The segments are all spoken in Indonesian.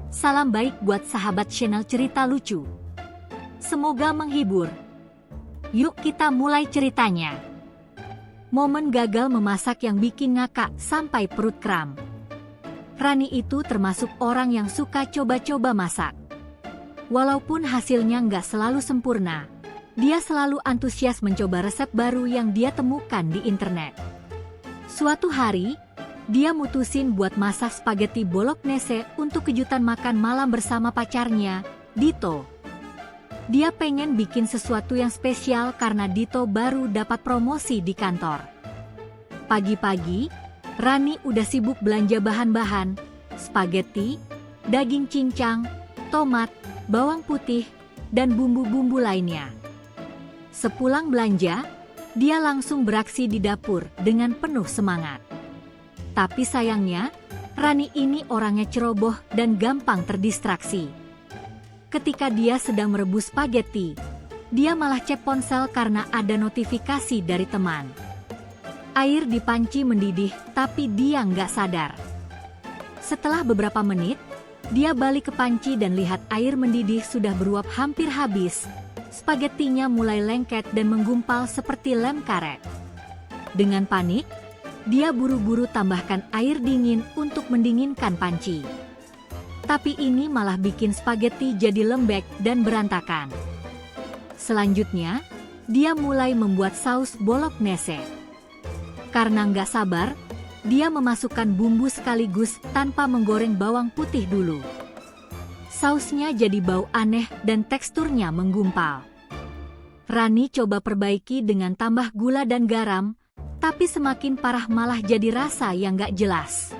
Salam baik buat sahabat channel cerita lucu. Semoga menghibur. Yuk kita mulai ceritanya. Momen gagal memasak yang bikin ngakak sampai perut kram. Rani itu termasuk orang yang suka coba-coba masak. Walaupun hasilnya nggak selalu sempurna, dia selalu antusias mencoba resep baru yang dia temukan di internet. Suatu hari, dia mutusin buat masak spaghetti bolognese untuk kejutan makan malam bersama pacarnya, Dito. Dia pengen bikin sesuatu yang spesial karena Dito baru dapat promosi di kantor. Pagi-pagi, Rani udah sibuk belanja bahan-bahan, spaghetti, daging cincang, tomat, bawang putih, dan bumbu-bumbu lainnya. Sepulang belanja, dia langsung beraksi di dapur dengan penuh semangat. Tapi sayangnya, Rani ini orangnya ceroboh dan gampang terdistraksi. Ketika dia sedang merebus spaghetti, dia malah cek ponsel karena ada notifikasi dari teman. Air di panci mendidih, tapi dia nggak sadar. Setelah beberapa menit, dia balik ke panci dan lihat air mendidih sudah beruap hampir habis. Spagettinya mulai lengket dan menggumpal seperti lem karet. Dengan panik, dia buru-buru tambahkan air dingin untuk mendinginkan panci. Tapi ini malah bikin spaghetti jadi lembek dan berantakan. Selanjutnya, dia mulai membuat saus bolognese. Karena nggak sabar, dia memasukkan bumbu sekaligus tanpa menggoreng bawang putih dulu. Sausnya jadi bau aneh dan teksturnya menggumpal. Rani coba perbaiki dengan tambah gula dan garam, tapi semakin parah malah jadi rasa yang gak jelas.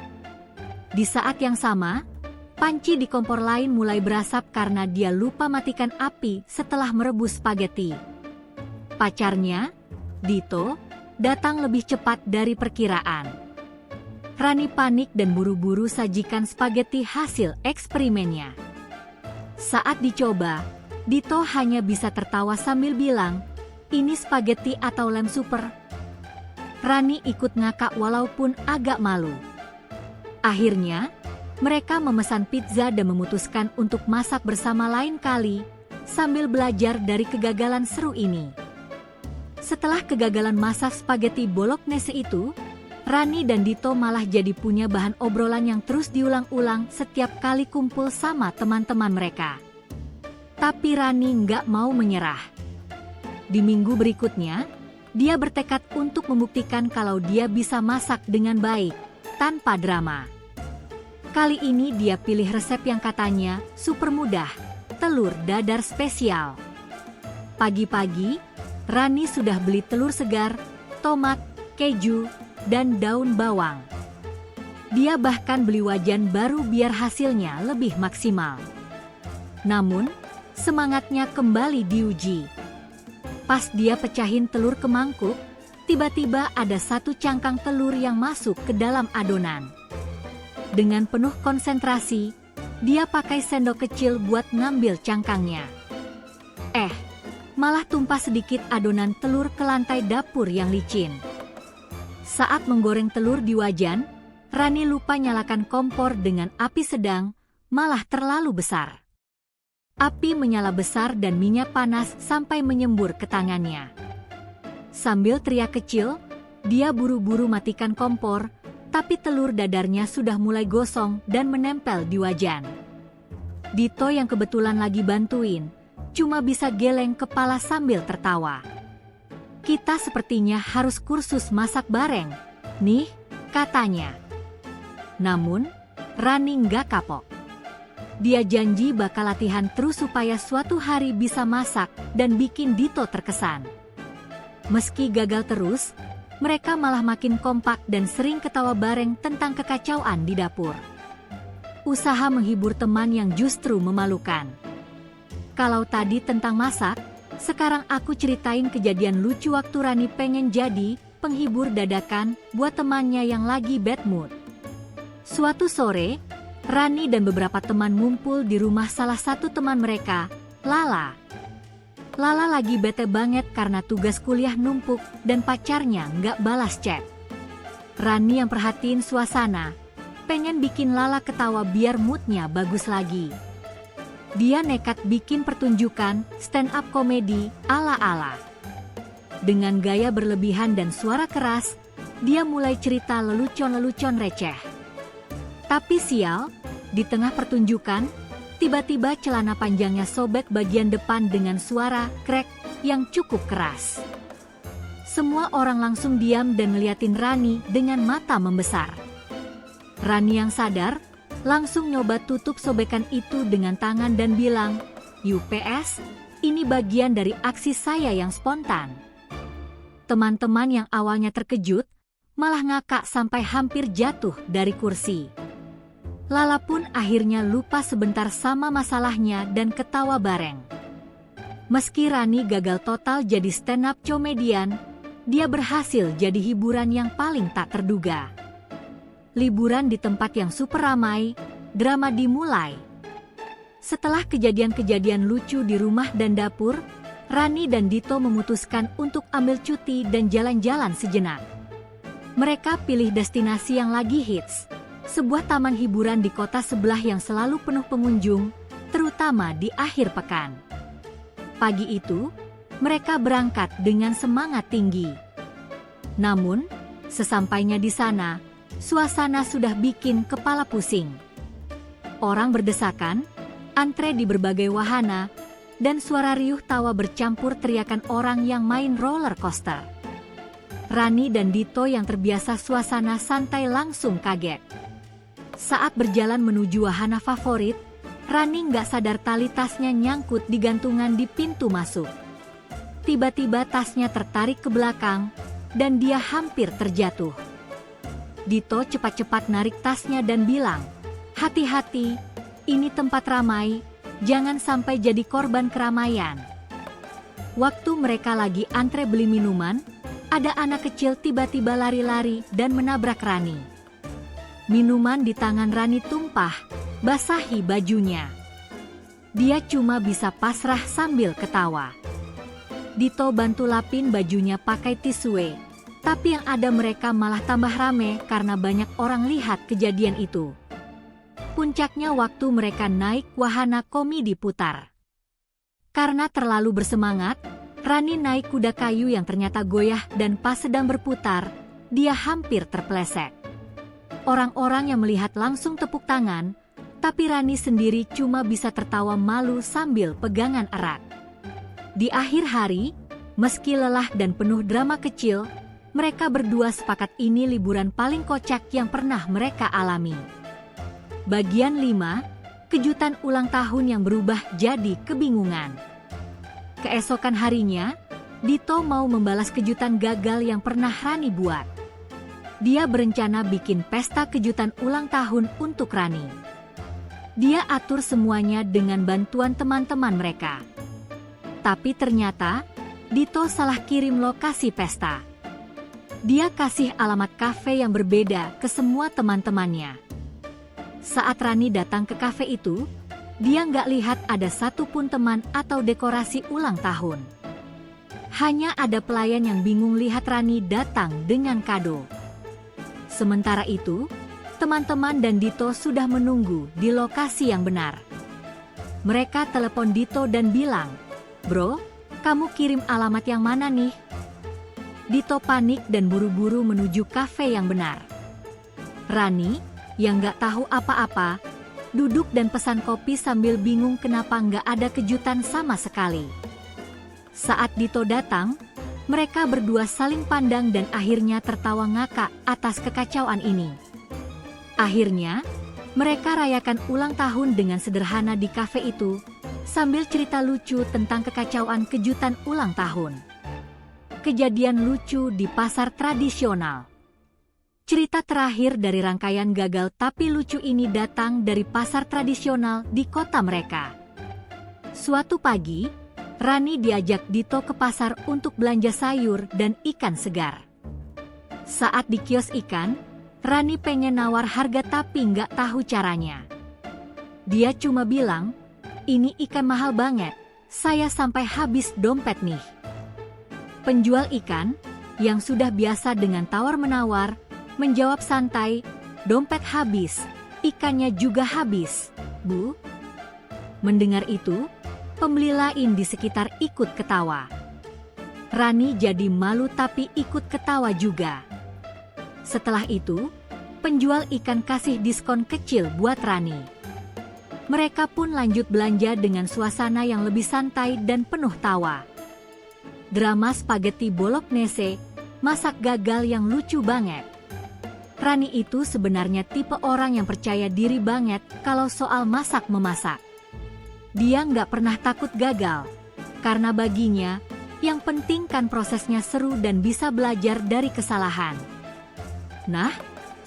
Di saat yang sama, panci di kompor lain mulai berasap karena dia lupa matikan api setelah merebus spaghetti. Pacarnya, Dito, datang lebih cepat dari perkiraan. Rani panik dan buru-buru sajikan spaghetti hasil eksperimennya. Saat dicoba, Dito hanya bisa tertawa sambil bilang, "Ini spaghetti atau lem super?" Rani ikut ngakak walaupun agak malu. Akhirnya, mereka memesan pizza dan memutuskan untuk masak bersama lain kali, sambil belajar dari kegagalan seru ini. Setelah kegagalan masak spaghetti bolognese itu, Rani dan Dito malah jadi punya bahan obrolan yang terus diulang-ulang setiap kali kumpul sama teman-teman mereka. Tapi Rani nggak mau menyerah. Di minggu berikutnya, dia bertekad untuk membuktikan kalau dia bisa masak dengan baik, tanpa drama. Kali ini dia pilih resep yang katanya super mudah, telur dadar spesial. Pagi-pagi, Rani sudah beli telur segar, tomat, keju, dan daun bawang. Dia bahkan beli wajan baru biar hasilnya lebih maksimal. Namun, semangatnya kembali diuji. Pas dia pecahin telur ke mangkuk, tiba-tiba ada satu cangkang telur yang masuk ke dalam adonan. Dengan penuh konsentrasi, dia pakai sendok kecil buat ngambil cangkangnya. Malah tumpah sedikit adonan telur ke lantai dapur yang licin. Saat menggoreng telur di wajan, Rani lupa nyalakan kompor dengan api sedang, malah terlalu besar. Api menyala besar dan minyak panas sampai menyembur ke tangannya. Sambil teriak kecil, dia buru-buru matikan kompor, tapi telur dadarnya sudah mulai gosong dan menempel di wajan. Dito yang kebetulan lagi bantuin, cuma bisa geleng kepala sambil tertawa. "Kita sepertinya harus kursus masak bareng, nih," katanya. Namun, Rani nggak kapok. Dia janji bakal latihan terus supaya suatu hari bisa masak dan bikin Dito terkesan. Meski gagal terus, mereka malah makin kompak dan sering ketawa bareng tentang kekacauan di dapur. Usaha menghibur teman yang justru memalukan. Kalau tadi tentang masak, sekarang aku ceritain kejadian lucu waktu Rani pengen jadi penghibur dadakan buat temannya yang lagi bad mood. Suatu sore, Rani dan beberapa teman ngumpul di rumah salah satu teman mereka, Lala. Lala lagi bete banget karena tugas kuliah numpuk dan pacarnya nggak balas chat. Rani yang perhatiin suasana, pengen bikin Lala ketawa biar moodnya bagus lagi. Dia nekat bikin pertunjukan stand-up komedi ala-ala. Dengan gaya berlebihan dan suara keras, dia mulai cerita lelucon-lelucon receh. Tapi sial, di tengah pertunjukan, tiba-tiba celana panjangnya sobek bagian depan dengan suara krek yang cukup keras. Semua orang langsung diam dan ngeliatin Rani dengan mata membesar. Rani yang sadar, langsung nyoba tutup sobekan itu dengan tangan dan bilang, "UPS, ini bagian dari aksi saya yang spontan." Teman-teman yang awalnya terkejut, malah ngakak sampai hampir jatuh dari kursi. Lala pun akhirnya lupa sebentar sama masalahnya dan ketawa bareng. Meski Rani gagal total jadi stand-up comedian, dia berhasil jadi hiburan yang paling tak terduga. Liburan di tempat yang super ramai, drama dimulai. Setelah kejadian-kejadian lucu di rumah dan dapur, Rani dan Dito memutuskan untuk ambil cuti dan jalan-jalan sejenak. Mereka pilih destinasi yang lagi hits, sebuah taman hiburan di kota sebelah yang selalu penuh pengunjung, terutama di akhir pekan. Pagi itu, mereka berangkat dengan semangat tinggi. Namun, sesampainya di sana, suasana sudah bikin kepala pusing. Orang berdesakan, antre di berbagai wahana, dan suara riuh tawa bercampur teriakan orang yang main roller coaster. Rani dan Dito yang terbiasa suasana santai langsung kaget. Saat berjalan menuju wahana favorit, Rani nggak sadar tali tasnya nyangkut di gantungan di pintu masuk. Tiba-tiba tasnya tertarik ke belakang, dan dia hampir terjatuh. Dito cepat-cepat narik tasnya dan bilang, "Hati-hati, ini tempat ramai, jangan sampai jadi korban keramaian." Waktu mereka lagi antre beli minuman, ada anak kecil tiba-tiba lari-lari dan menabrak Rani. Minuman di tangan Rani tumpah, basahi bajunya. Dia cuma bisa pasrah sambil ketawa. Dito bantu lapin bajunya pakai tisu, tapi yang ada mereka malah tambah rame karena banyak orang lihat kejadian itu. Puncaknya waktu mereka naik wahana komedi putar. Karena terlalu bersemangat, Rani naik kuda kayu yang ternyata goyah dan pas sedang berputar, dia hampir terpeleset. Orang-orang yang melihat langsung tepuk tangan, tapi Rani sendiri cuma bisa tertawa malu sambil pegangan erat. Di akhir hari, meski lelah dan penuh drama kecil, mereka berdua sepakat ini liburan paling kocak yang pernah mereka alami. Bagian 5, kejutan ulang tahun yang berubah jadi kebingungan. Keesokan harinya, Dito mau membalas kejutan gagal yang pernah Rani buat. Dia berencana bikin pesta kejutan ulang tahun untuk Rani. Dia atur semuanya dengan bantuan teman-teman mereka. Tapi ternyata, Dito salah kirim lokasi pesta. Dia kasih alamat kafe yang berbeda ke semua teman-temannya. Saat Rani datang ke kafe itu, dia nggak lihat ada satupun teman atau dekorasi ulang tahun. Hanya ada pelayan yang bingung lihat Rani datang dengan kado. Sementara itu, teman-teman dan Dito sudah menunggu di lokasi yang benar. Mereka telepon Dito dan bilang, "Bro, kamu kirim alamat yang mana nih?" Dito panik dan buru-buru menuju kafe yang benar. Rani, yang nggak tahu apa-apa, duduk dan pesan kopi sambil bingung kenapa nggak ada kejutan sama sekali. Saat Dito datang, mereka berdua saling pandang dan akhirnya tertawa ngakak atas kekacauan ini. Akhirnya, mereka rayakan ulang tahun dengan sederhana di kafe itu, sambil cerita lucu tentang kekacauan kejutan ulang tahun. Kejadian lucu di pasar tradisional. Cerita terakhir dari rangkaian gagal tapi lucu ini datang dari pasar tradisional di kota mereka. Suatu pagi, Rani diajak Dito ke pasar untuk belanja sayur dan ikan segar. Saat di kios ikan, Rani pengen nawar harga tapi nggak tahu caranya. Dia cuma bilang, "Ini ikan mahal banget, saya sampai habis dompet nih." Penjual ikan, yang sudah biasa dengan tawar-menawar, menjawab santai, Dompet habis, ikannya juga habis, Bu. Mendengar itu, pembeli lain di sekitar ikut ketawa. Rani jadi malu tapi ikut ketawa juga. Setelah itu, penjual ikan kasih diskon kecil buat Rani. Mereka pun lanjut belanja dengan suasana yang lebih santai dan penuh tawa. Drama spaghetti bolognese, masak gagal yang lucu banget. Rani itu sebenarnya tipe orang yang percaya diri banget kalau soal masak-memasak. Dia nggak pernah takut gagal, karena baginya, yang penting kan prosesnya seru dan bisa belajar dari kesalahan. Nah,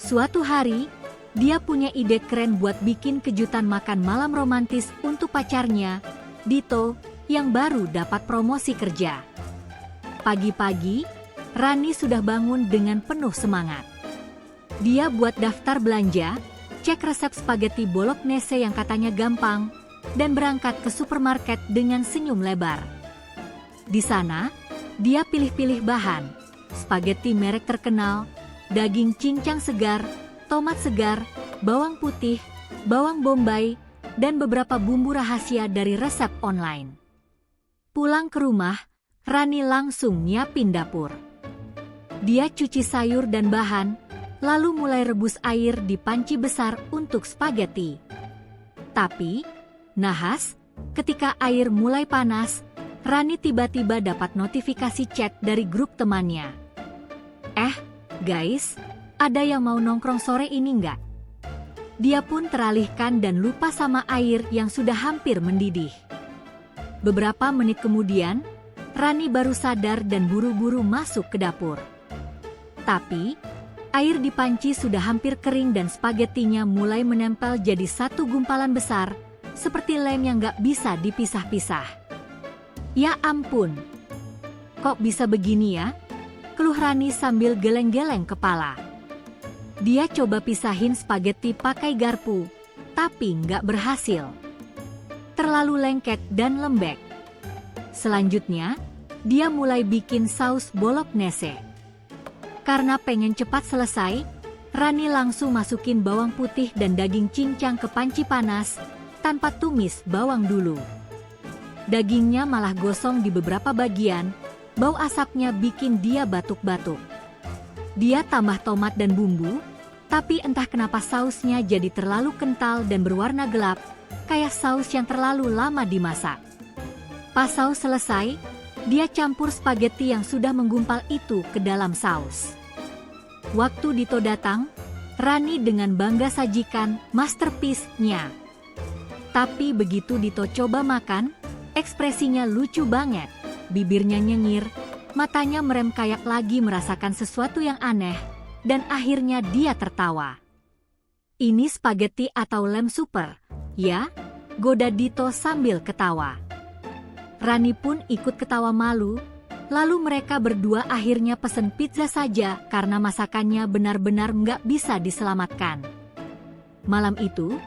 suatu hari, dia punya ide keren buat bikin kejutan makan malam romantis untuk pacarnya, Dito, yang baru dapat promosi kerja. Pagi-pagi, Rani sudah bangun dengan penuh semangat. Dia buat daftar belanja, cek resep spaghetti bolognese yang katanya gampang, dan berangkat ke supermarket dengan senyum lebar. Di sana, dia pilih-pilih bahan, spaghetti merek terkenal, daging cincang segar, tomat segar, bawang putih, bawang bombay, dan beberapa bumbu rahasia dari resep online. Pulang ke rumah, Rani langsung nyiapin dapur. Dia cuci sayur dan bahan, lalu mulai rebus air di panci besar untuk spaghetti. Tapi, nahas, ketika air mulai panas, Rani tiba-tiba dapat notifikasi chat dari grup temannya. Guys, ada yang mau nongkrong sore ini nggak? Dia pun teralihkan dan lupa sama air yang sudah hampir mendidih. Beberapa menit kemudian, Rani baru sadar dan buru-buru masuk ke dapur. Tapi, air di panci sudah hampir kering dan spagettinya mulai menempel jadi satu gumpalan besar, seperti lem yang nggak bisa dipisah-pisah. Ya ampun, kok bisa begini ya? Keluh Rani sambil geleng-geleng kepala. Dia coba pisahin spaghetti pakai garpu, tapi nggak berhasil. Terlalu lengket dan lembek. Selanjutnya, dia mulai bikin saus bolognese. Karena pengen cepat selesai, Rani langsung masukin bawang putih dan daging cincang ke panci panas, tanpa tumis bawang dulu. Dagingnya malah gosong di beberapa bagian, bau asapnya bikin dia batuk-batuk. Dia tambah tomat dan bumbu, tapi entah kenapa sausnya jadi terlalu kental dan berwarna gelap, kayak saus yang terlalu lama dimasak. Pas saus selesai, dia campur spaghetti yang sudah menggumpal itu ke dalam saus. Waktu Dito datang, Rani dengan bangga sajikan masterpiece-nya. Tapi begitu Dito coba makan, ekspresinya lucu banget, bibirnya nyengir, matanya merem kayak lagi merasakan sesuatu yang aneh, dan akhirnya dia tertawa. Ini spaghetti atau lem super, ya? Goda Dito sambil ketawa. Rani pun ikut ketawa malu, lalu mereka berdua akhirnya pesen pizza saja karena masakannya benar-benar nggak bisa diselamatkan. Malam itu,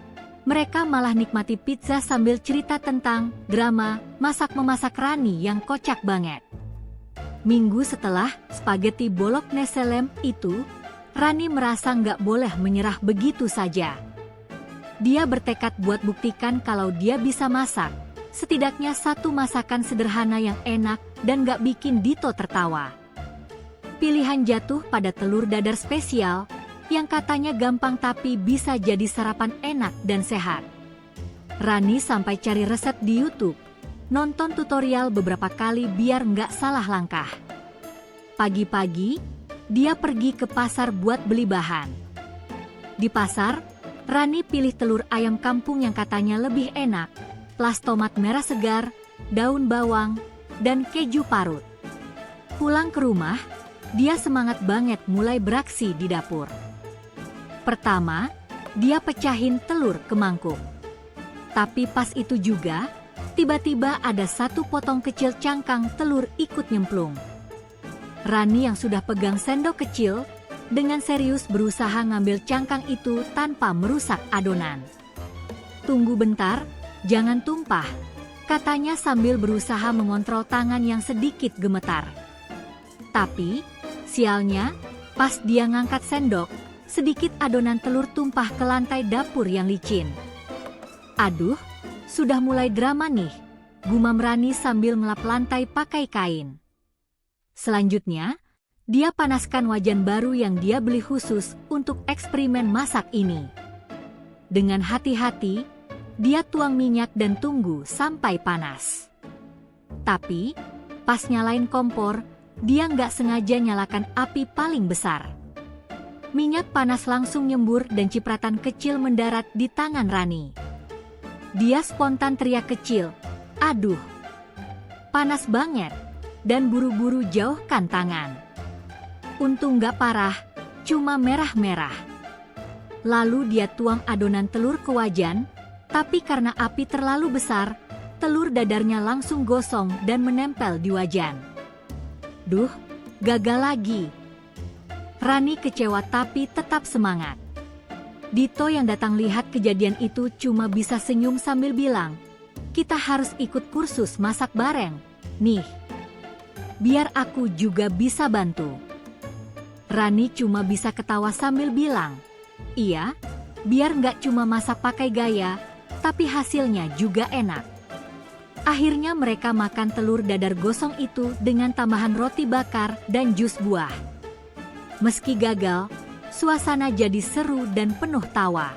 mereka malah nikmati pizza sambil cerita tentang drama masak-memasak Rani yang kocak banget. Minggu setelah spaghetti bolognese lem itu, Rani merasa nggak boleh menyerah begitu saja. Dia bertekad buat buktikan kalau dia bisa masak, setidaknya satu masakan sederhana yang enak dan nggak bikin Dito tertawa. Pilihan jatuh pada telur dadar spesial, yang katanya gampang tapi bisa jadi sarapan enak dan sehat. Rani sampai cari resep di YouTube, nonton tutorial beberapa kali biar nggak salah langkah. Pagi-pagi, dia pergi ke pasar buat beli bahan. Di pasar, Rani pilih telur ayam kampung yang katanya lebih enak, plus tomat merah segar, daun bawang, dan keju parut. Pulang ke rumah, dia semangat banget mulai beraksi di dapur. Pertama, dia pecahin telur ke mangkuk. Tapi pas itu juga, tiba-tiba ada satu potong kecil cangkang telur ikut nyemplung. Rani yang sudah pegang sendok kecil, dengan serius berusaha ngambil cangkang itu tanpa merusak adonan. Tunggu bentar, jangan tumpah, katanya sambil berusaha mengontrol tangan yang sedikit gemetar. Tapi, sialnya, pas dia ngangkat sendok, Sedikit adonan telur tumpah ke lantai dapur yang licin. Aduh, sudah mulai drama nih, gumam Rani sambil melap lantai pakai kain. Selanjutnya, dia panaskan wajan baru yang dia beli khusus untuk eksperimen masak ini. Dengan hati-hati, dia tuang minyak dan tunggu sampai panas. Tapi, pas nyalain kompor, dia nggak sengaja nyalakan api paling besar. Minyak panas langsung nyembur dan cipratan kecil mendarat di tangan Rani. Dia spontan teriak kecil, "Aduh, panas banget," dan buru-buru jauhkan tangan. Untung nggak parah, cuma merah-merah. Lalu dia tuang adonan telur ke wajan, tapi karena api terlalu besar, telur dadarnya langsung gosong dan menempel di wajan. Duh, gagal lagi. Rani kecewa tapi tetap semangat. Dito yang datang lihat kejadian itu cuma bisa senyum sambil bilang, "Kita harus ikut kursus masak bareng, nih. Biar aku juga bisa bantu." Rani cuma bisa ketawa sambil bilang, "Iya, biar nggak cuma masak pakai gaya, tapi hasilnya juga enak." Akhirnya mereka makan telur dadar gosong itu dengan tambahan roti bakar dan jus buah. Meski gagal, suasana jadi seru dan penuh tawa.